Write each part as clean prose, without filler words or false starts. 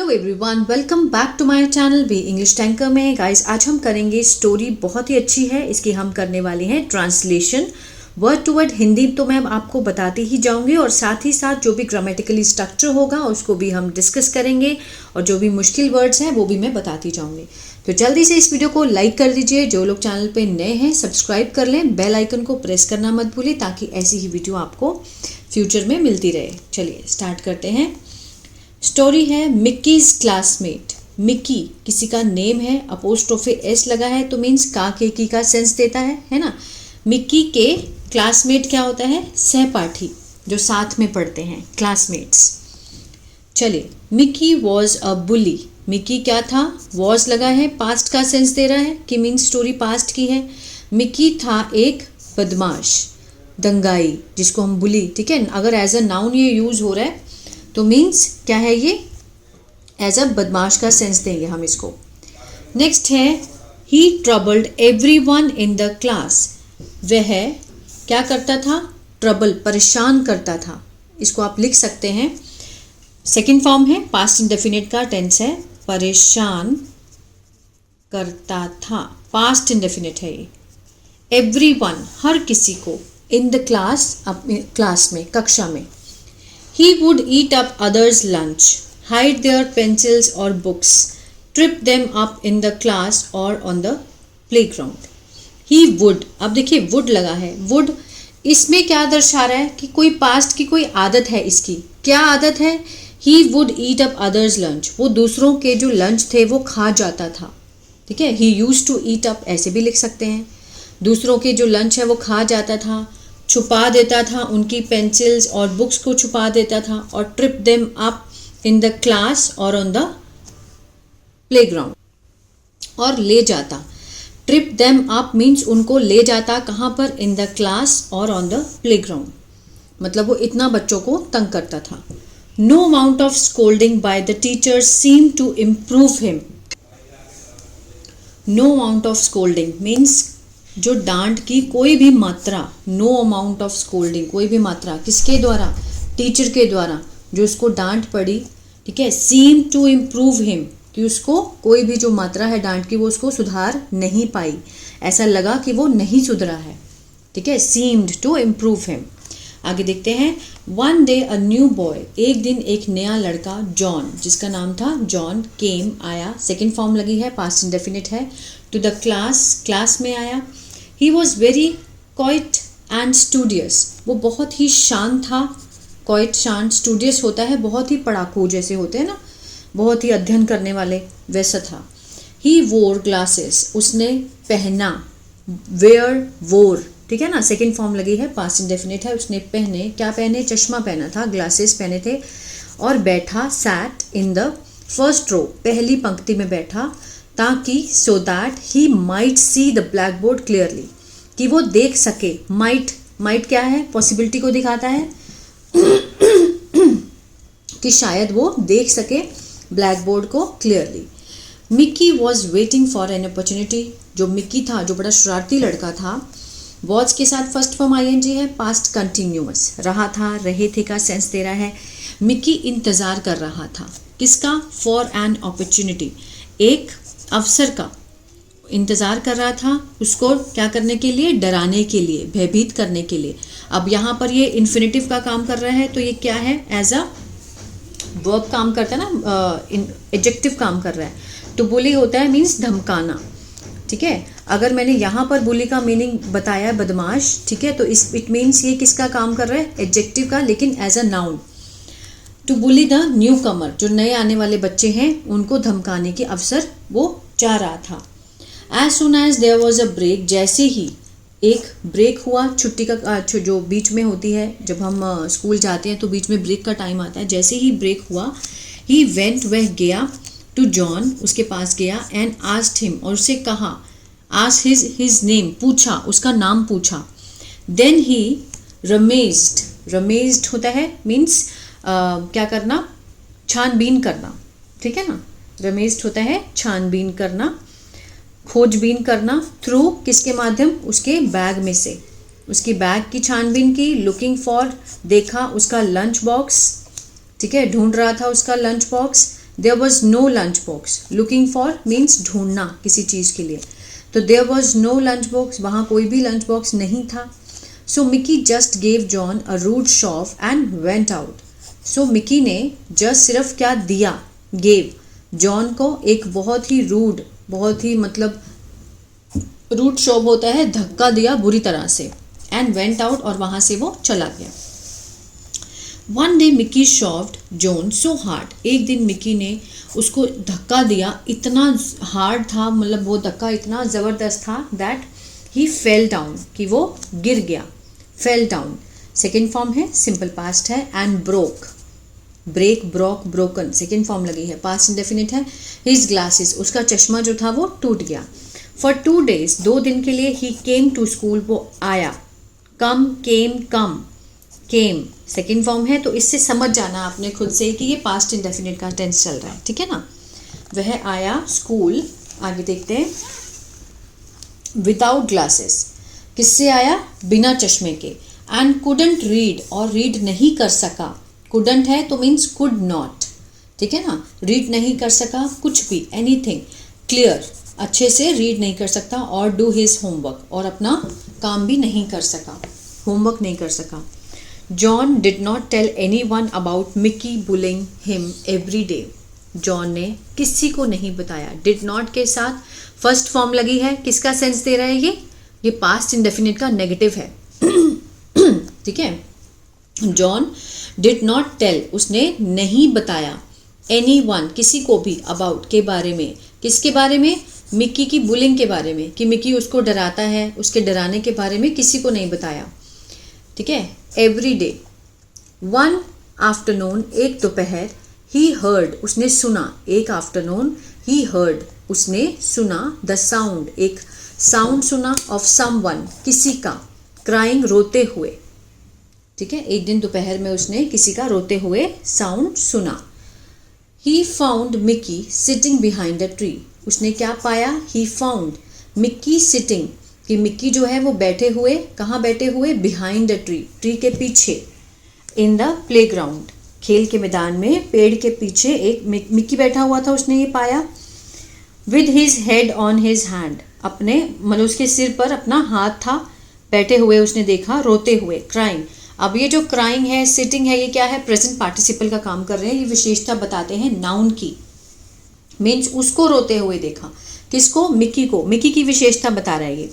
Hello everyone, welcome back to my channel B English tanker में। Guys, आज हम करेंगे स्टोरी, बहुत ही अच्छी है। इसकी हम करने वाले हैं translation word to word. Hindi तो मैं आपको बताती ही जाऊंगी और साथ ही साथ जो भी ग्रामेटिकली स्ट्रक्चर होगा उसको भी हम डिस्कस करेंगे और जो भी मुश्किल वर्ड्स हैं वो भी मैं बताती जाऊंगी। तो जल्दी से इस वीडियो को लाइक कर दीजिए। जो लोग चैनल पे नए हैं सब्सक्राइब कर लें, बेल आइकन को प्रेस करना मत भूलिए ताकि ऐसी ही वीडियो आपको फ्यूचर में मिलती रहे। चलिए स्टार्ट करते हैं। स्टोरी है मिक्कीज क्लासमेट। मिक्की किसी का नेम है, अपोस्ट्रोफे एस लगा है तो मीन्स का के की का सेंस देता है ना। मिक्की के क्लासमेट क्या होता है? सहपाठी, जो साथ में पढ़ते हैं, क्लासमेट्स। चलिए, Mickey was a bully. Mickey क्या था? वॉज लगा है, पास्ट का सेंस दे रहा है कि मीन्स स्टोरी पास्ट की है। मिक्की था एक बदमाश, दंगाई, जिसको हम बुली, ठीक है, अगर एज अ नाउन ये यूज हो रहा है तो मीन्स क्या है, ये एज अ बदमाश का सेंस देंगे हम इसको। नेक्स्ट है he troubled everyone in the class. वह क्या करता था? ट्रबल, परेशान करता था। इसको आप लिख सकते हैं, सेकंड फॉर्म है, पास्ट इंडेफिनिट का टेंस है, परेशान करता था, पास्ट इंडेफिनिट है ये। एवरीवन, हर किसी को, इन द क्लास, अपने क्लास में, कक्षा में। He would eat up others' lunch, hide their pencils or books, trip them up in the class or on the playground. He would, अब देखिए would लगा है, would इसमें क्या दर्शा रहा है कि कोई पास्ट की कोई आदत है इसकी। क्या आदत है? He would eat up others' lunch, वो दूसरों के जो लंच थे वो खा जाता था, ठीक है। He used to eat up ऐसे भी लिख सकते हैं, दूसरों के जो लंच है वो खा जाता था, छुपा देता था, उनकी पेंसिल्स और बुक्स को छुपा देता था, और trip them up in the class और ऑन द प्लेग्राउंड, और ले जाता। ट्रिप देम अप मीन्स उनको ले जाता, कहाँ पर? इन द क्लास और ऑन द प्लेग्राउंड, मतलब वो इतना बच्चों को तंग करता था। No amount of scolding by the teacher seem to improve him. No amount of scolding means जो डांट की कोई भी मात्रा, नो अमाउंट ऑफ स्कोल्डिंग, कोई भी मात्रा, किसके द्वारा? टीचर के द्वारा, जो उसको डांट पड़ी, ठीक है। सीम टू इम्प्रूव हिम, कि उसको कोई भी जो मात्रा है डांट की वो उसको सुधार नहीं पाई, ऐसा लगा कि वो नहीं सुधरा है, ठीक है। Seemed to improve him. आगे देखते हैं। One day a new boy, एक दिन एक नया लड़का, जॉन, जिसका नाम था जॉन, केम आया, सेकेंड फॉर्म लगी है, पास्ट इंडेफिनिट है, टू द क्लास, क्लास में आया। He was very quiet and studious, वो बहुत ही शांत था। क्वाइट, शांत, स्टूडियस होता है बहुत ही पढ़ाकू जैसे होते हैं ना, बहुत ही अध्ययन करने वाले, वैसा था। He wore glasses, उसने पहना, wear, wore, ठीक है ना, सेकेंड फॉर्म लगी है, पास्ट इंडेफिनिट है। उसने पहने, क्या पहने? चश्मा पहना था, ग्लासेस पहने थे, और बैठा, sat in the first row, पहली पंक्ति में बैठा, ताकि so that he might see the blackboard clearly, कि वो देख सके। might क्या है? पॉसिबिलिटी को दिखाता है कि शायद वो देख सके ब्लैक बोर्ड को clearly. Mickey was waiting for an opportunity, जो मिक्की था, जो बड़ा शरारती लड़का था, वॉज के साथ फर्स्ट फॉर्म आईएनजी है, पास्ट कंटिन्यूअस, रहा था, रहे थे का सेंस दे रहा है। मिक्की इंतज़ार कर रहा था, किसका? फॉर एन अपॉर्चुनिटी, एक अवसर का इंतज़ार कर रहा था, उसको क्या करने के लिए? डराने के लिए, भयभीत करने के लिए। अब यहाँ पर ये इन्फिनिटिव का काम कर रहा है, तो ये क्या है? एज अ वर्ब काम करता है ना, एडजेक्टिव काम कर रहा है। तो बुली होता है मीन्स धमकाना, ठीक है। अगर मैंने यहाँ पर बुली का मीनिंग बताया बदमाश, ठीक है, तो इट मीन्स ये किसका काम कर रहा है? एडजेक्टिव का, लेकिन as a noun. To bully the newcomer, जो नए आने वाले बच्चे हैं उनको धमकाने की अवसर वो चाह रहा था। As soon as there was a break, जैसे ही एक ब्रेक हुआ, छुट्टी का जो बीच में होती है, जब हम स्कूल जाते हैं तो बीच में ब्रेक का टाइम आता है, जैसे ही ब्रेक हुआ, ही वेंट, वह गया, टू जॉन, उसके पास गया, एंड आस्क्ड हिम, और उससे कहा, आस्क्ड हिज नेम, पूछा, उसका नाम पूछा। देन ही रमेज्ड होता है मीन्स क्या करना? छानबीन करना, ठीक है ना। रमेज्ड होता है छानबीन करना, खोजबीन करना, थ्रू किसके माध्यम? उसके बैग में से, उसकी बैग की छानबीन की। लुकिंग फॉर, देखा उसका लंच बॉक्स, ठीक है, ढूंढ रहा था उसका lunch box. There was no lunch box, looking for means ढूंढना किसी चीज़ के लिए, तो there was no lunch box, वहाँ कोई भी लंच बॉक्स नहीं था। So Mickey just gave John a rude shove and went out. So Mickey ने जस्ट सिर्फ क्या दिया, गेव जॉन को एक बहुत ही रूड, बहुत ही मतलब रूड शॉव होता है धक्का दिया बुरी तरह से, एंड वेंट आउट और वहाँ से वो चला गया। One day Mickey shoved John so hard, एक दिन मिकी ने उसको धक्का दिया, इतना हार्ड था, मतलब वो धक्का इतना ज़बरदस्त था दैट ही फेल डाउन, कि वो गिर गया, फेल डाउन। सेकेंड फॉर्म है, सिंपल पास्ट है, and broke, break, broke, broken, second form लगी है, पास्ट इंडेफिनिट है। हिज ग्लासेस, उसका चश्मा जो था वो टूट गया। फॉर 2 days, 2 दिन के लिए, ही केम टू स्कूल, वो आया, कम, केम, कम, केम सेकेंड फॉर्म है, तो इससे समझ जाना आपने खुद से कि ये पास्ट इंडेफिनिट का टेंस चल रहा है, ठीक है ना। वह आया स्कूल, आगे देखते हैं, विदाउट ग्लासेस, किससे आया, बिना चश्मे के, एंड कुडंट रीड, और रीड नहीं कर सका, कुडंट है तो मीन्स कुड नॉट, ठीक है ना, रीड नहीं कर सका कुछ भी, एनीथिंग, क्लियर, अच्छे से रीड नहीं कर सकता, और डू हिज होमवर्क, और अपना काम भी नहीं कर सका, होमवर्क नहीं कर सका। John did not tell anyone about Mickey bullying him every day, John ने किसी को नहीं बताया, डिड नॉट के साथ फर्स्ट फॉर्म लगी है, किसका सेंस दे रहा है ये पास्ट इंडेफिनिट का नेगेटिव है, ठीक है। जॉन डिड नॉट टेल, उसने नहीं बताया, एनी वन, किसी को भी, अबाउट, के बारे में, किसके बारे में, मिक्की की बुलिंग के बारे में, कि मिक्की उसको डराता है, उसके डराने के बारे में किसी को नहीं बताया, ठीक है। एवरी डे, वन आफ्टरनून, एक दोपहर, ही हर्ड, उसने सुना, एक आफ्टरनून, ही हर्ड, उसने सुना, द साउंड, एक साउंड सुना, ऑफ समवन, किसी का, क्राइंग, रोते हुए, ठीक है, एक दिन दोपहर में उसने किसी का रोते हुए साउंड सुना। He found Mickey sitting behind a tree, उसने क्या पाया, ही फाउंड मिक्की सिटिंग, कि मिक्की जो है वो बैठे हुए, कहाँ बैठे हुए, बिहाइंड अ ट्री, ट्री के पीछे, इन द प्लेग्राउंड, खेल के मैदान में पेड़ के पीछे एक मिक्की बैठा हुआ था, उसने ये पाया। With his head on his hand, अपने मतलब उसके सिर पर अपना हाथ था, बैठे हुए उसने देखा, रोते हुए, क्राइंग। अब ये जो क्राइंग है, सिटिंग है, ये क्या है, प्रेजेंट पार्टिसिपल का काम कर रहे हैं, ये विशेषता बताते हैं नाउन की, मीन्स उसको रोते हुए देखा, किसको, मिक्की को, मिक्की की विशेषता बता रहा है ये,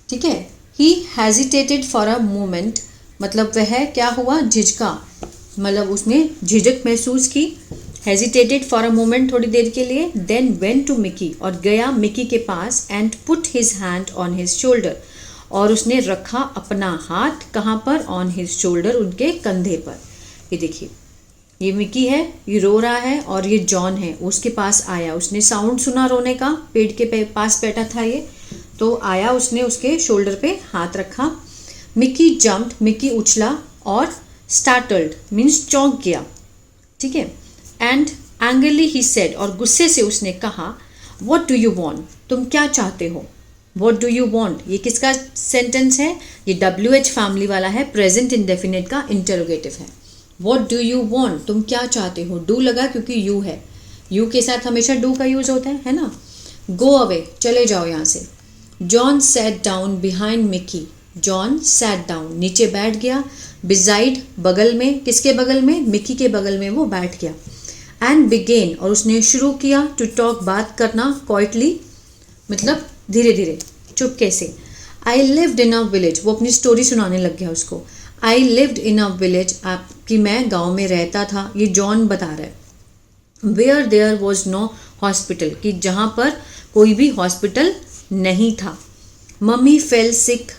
ठीक है। He hesitated for a moment, मतलब वह क्या हुआ, झिझका, मतलब उसने झिझक महसूस की, हेजिटेटेड फॉर अ मोमेंट, थोड़ी देर के लिए, देन वेंट टू मिक्की, और गया मिक्की के पास, and put his hand on his shoulder, और उसने रखा अपना हाथ कहाँ पर, ऑन हिज शोल्डर, उनके कंधे पर। ये देखिए, ये मिक्की है, ये रो रहा है, और ये जॉन है, उसके पास आया, उसने साउंड सुना रोने का, पेड़ के पास बैठा था ये, तो आया, उसने उसके शोल्डर पे हाथ रखा। मिक्की जम्प्ड, मिक्की उछला, और स्टार्टल्ड मीन्स चौंक गया, ठीक है। एंड एंग्रली ही सेड, और गुस्से से उसने कहा, व्हाट डू यू वांट, तुम क्या चाहते हो, व्हाट डू यू वांट, ये किसका सेंटेंस है, ये WH फैमिली वाला है, प्रेजेंट इंडेफिनिट का इंटरोगेटिव है। व्हाट डू यू वांट, तुम क्या चाहते हो, डू लगा क्योंकि यू है, यू के साथ हमेशा डू का यूज होता है ना। गो अवे, चले जाओ यहाँ से। John sat down behind Mickey, John sat down, नीचे बैठ गया, बिसाइड, बगल में, किसके बगल में, मिक्की के बगल में वो बैठ गया। एंड बिगेन, और उसने शुरू किया, टू टॉक, बात करना, क्वाइटली, मतलब धीरे धीरे, चुपके से। I lived in a village, वो अपनी स्टोरी सुनाने लग गया उसको। I lived in a village, कि मैं गाँव में रहता था, ये जॉन बता रहा है। Where there was no hospital, कि जहाँ पर कोई भी हॉस्पिटल नहीं था। Mummy fell sick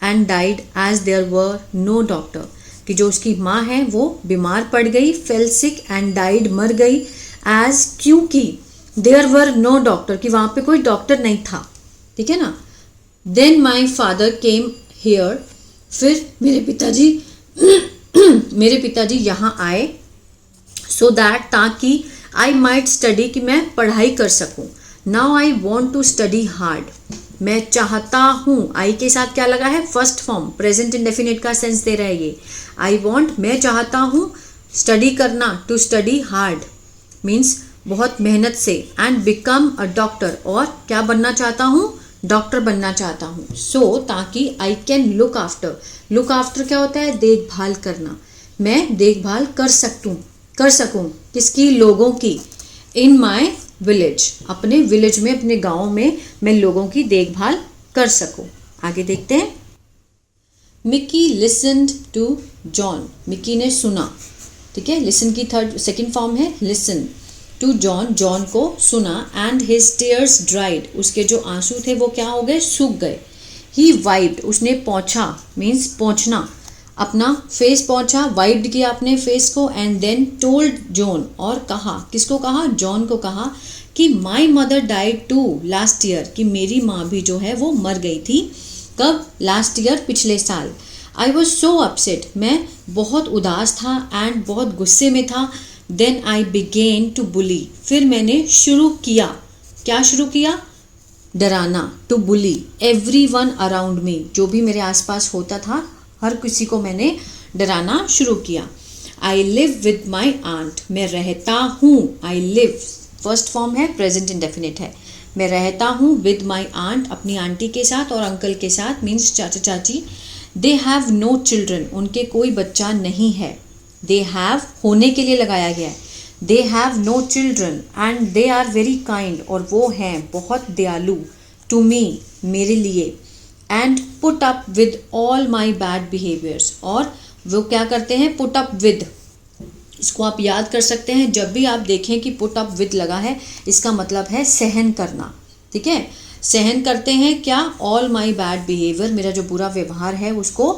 and died as there were no doctor, कि जो उसकी माँ है वो बीमार पड़ गई, फेल सिक एंड डाइड, मर गई, एज, क्योंकि, देयर वर नो डॉक्टर, कि वहाँ पे कोई डॉक्टर नहीं था, ठीक है ना। Then my father came here, फिर मेरे पिताजी यहाँ आए, सो दैट, ताकि, आई माइट स्टडी, कि मैं पढ़ाई कर सकूँ। Now I want to study hard, मैं चाहता हूँ, आई के साथ क्या लगा है, फर्स्ट फॉर्म, प्रेजेंट इंडेफिनिट का सेंस दे रहा है ये। आई वॉन्ट, मैं चाहता हूँ, स्टडी करना, टू स्टडी हार्ड, मीन्स बहुत मेहनत से, एंड बिकम अ डॉक्टर, और क्या बनना चाहता हूँ, डॉक्टर बनना चाहता हूँ। सो ताकि I can look after, look after क्या होता है, देखभाल करना, मैं देखभाल कर सकूँ किसकी, लोगों की, इन माई विलेज, अपने विलेज में, अपने गाँव में मैं लोगों की देखभाल कर सकूँ। आगे देखते हैं। Mickey listened to John, Mickey ने सुना, ठीक है, लिसन की सेकंड फॉर्म है लिसन, टू जॉन, जॉन को सुना, एंड हिज टीयर्स ड्राइड, उसके जो आंसू थे वो क्या हो गए, सूख गए। ही वाइप्ड, उसने पोंछा, मीन्स पोंछना, अपना फेस पोंछा, वाइप्ड किया अपने फेस को, एंड देन टोल्ड जॉन, और कहा, किसको कहा, जॉन को कहा कि my mother died to last year, कि मेरी माँ भी जो है वो मर गई थी। कब, लास्ट ईयर, पिछले साल। आई वॉज सो अपसेट, मैं बहुत उदास था, एंड बहुत गुस्से में था। Then I began to bully, फिर मैंने शुरू किया, क्या शुरू किया, डराना, to bully everyone around me, जो भी मेरे आसपास होता था हर किसी को मैंने डराना शुरू किया। I live with my aunt, मैं रहता हूँ, आई लिव फर्स्ट फॉर्म है, प्रेजेंट इंडेफिनिट है, मैं रहता हूँ विद माई आंट, अपनी आंटी के साथ और अंकल के साथ, मीन्स चाचा चाची। दे हैव नो चिल्ड्रन, उनके कोई बच्चा नहीं है, दे हैव होने के लिए लगाया गया है, they have no children, and they are very kind, और वो हैं बहुत दयालु, टू मी, मेरे लिए, and put up with all my bad behaviours, और वो क्या करते हैं, पुट अप विद, इसको आप याद कर सकते हैं, जब भी आप देखें कि पुट अप विद लगा है इसका मतलब है सहन करना, ठीक है, सहन करते हैं क्या, ऑल माई बैड बिहेवियर, मेरा जो बुरा व्यवहार है उसको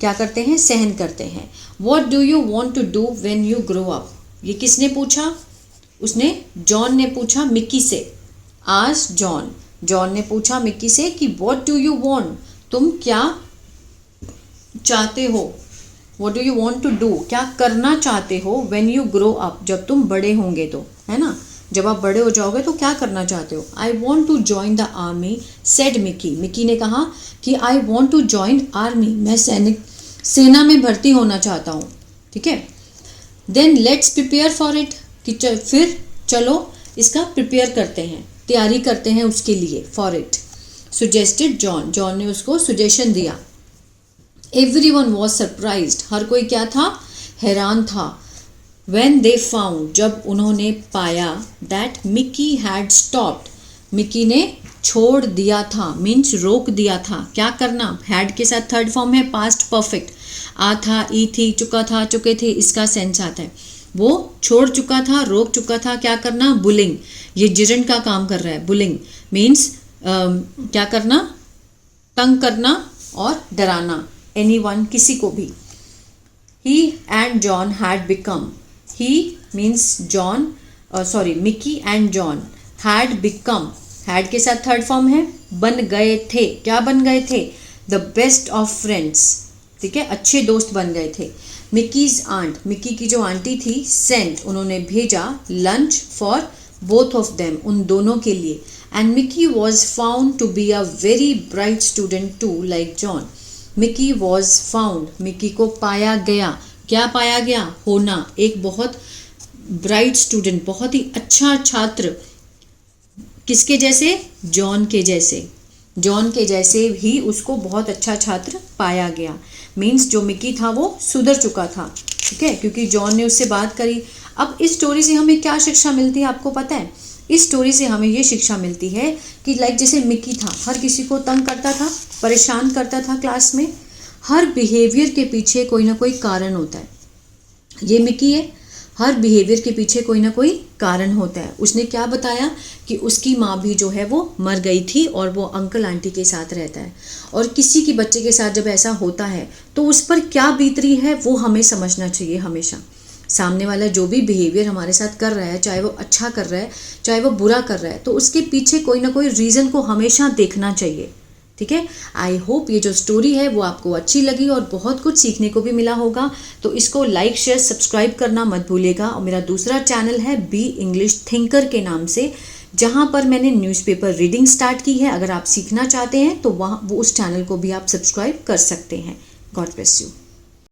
क्या करते हैं, सहन करते हैं। What do you want to do when you grow up, ये किसने पूछा, उसने, जॉन ने पूछा मिक्की से, आज जॉन, जॉन ने पूछा मिक्की से कि वॉट डू यू वॉन्ट, तुम क्या चाहते हो, what do you want to do, क्या करना चाहते हो, वेन यू ग्रो अप, जब तुम बड़े होंगे तो, है ना, जब आप बड़े हो जाओगे तो क्या करना चाहते हो। I want to join the army, said Mickey, Mickey ने कहा कि I want to join army, मैं सेना में भर्ती होना चाहता हूँ, ठीक है। Then let's prepare for it, कि फिर चलो इसका प्रिपेयर करते हैं, तैयारी करते हैं उसके लिए, for it, suggested John, John ने उसको सुजेशन दिया। एवरीवन वॉज सरप्राइज्ड, हर कोई क्या था, हैरान था। When they found, जब उन्होंने पाया, that Mickey had stopped, Mickey ने छोड़ दिया था, मीन्स रोक दिया था, क्या करना, had के साथ थर्ड फॉर्म है, पास्ट परफेक्ट, आ था, ई थी, चुका था, चुके थे, इसका सेंस आता है, वो छोड़ चुका था, रोक चुका था, क्या करना, बुलिंग, ये जिरन का काम कर रहा है, बुलिंग मीन्स क्या करना, तंग करना और डराना, एनीवन, किसी को भी। He and John had become, he means John, Mickey and John had become, had के साथ थर्ड फॉर्म है, बन गए थे, क्या बन गए थे, the best of friends, ठीक है, अच्छे दोस्त बन गए थे। मिक्कीज आंट, मिक्की की जो आंटी थी, सेंट, उन्होंने भेजा, lunch for both of them, उन दोनों के लिए, and Mickey was found to be a very bright student too, like John, Mickey was found, Mickey को पाया गया, क्या पाया गया, होना, एक बहुत ब्राइट स्टूडेंट, बहुत ही अच्छा छात्र, किसके जैसे, जॉन के जैसे, जॉन के जैसे ही उसको बहुत अच्छा छात्र पाया गया, मीन्स जो मिक्की था वो सुधर चुका था, ठीक है, क्योंकि जॉन ने उससे बात करी। अब इस स्टोरी से हमें क्या शिक्षा मिलती है आपको पता है, इस स्टोरी से हमें ये शिक्षा मिलती है कि लाइक जैसे मिक्की था, हर किसी को तंग करता था, परेशान करता था क्लास में, हर बिहेवियर के पीछे कोई ना कोई कारण होता है, ये मिक्की है, हर बिहेवियर के पीछे कोई ना कोई कारण होता है। उसने क्या बताया कि उसकी माँ भी जो है वो मर गई थी और वो अंकल आंटी के साथ रहता है, और किसी की बच्चे के साथ जब ऐसा होता है तो उस पर क्या बीत रही है वो हमें समझना चाहिए हमेशा। सामने वाला जो भी बिहेवियर हमारे साथ कर रहा है, चाहे वो अच्छा कर रहा है चाहे वो बुरा कर रहा है, तो उसके पीछे कोई ना कोई रीज़न को हमेशा देखना चाहिए, ठीक है। आई होप ये जो स्टोरी है वो आपको अच्छी लगी और बहुत कुछ सीखने को भी मिला होगा, तो इसको लाइक शेयर सब्सक्राइब करना मत भूलिएगा। और मेरा दूसरा चैनल है बी इंग्लिश थिंकर के नाम से, जहाँ पर मैंने न्यूज़पेपर रीडिंग स्टार्ट की है। अगर आप सीखना चाहते हैं तो वहाँ वो उस चैनल को भी आप सब्सक्राइब कर सकते हैं। God bless you.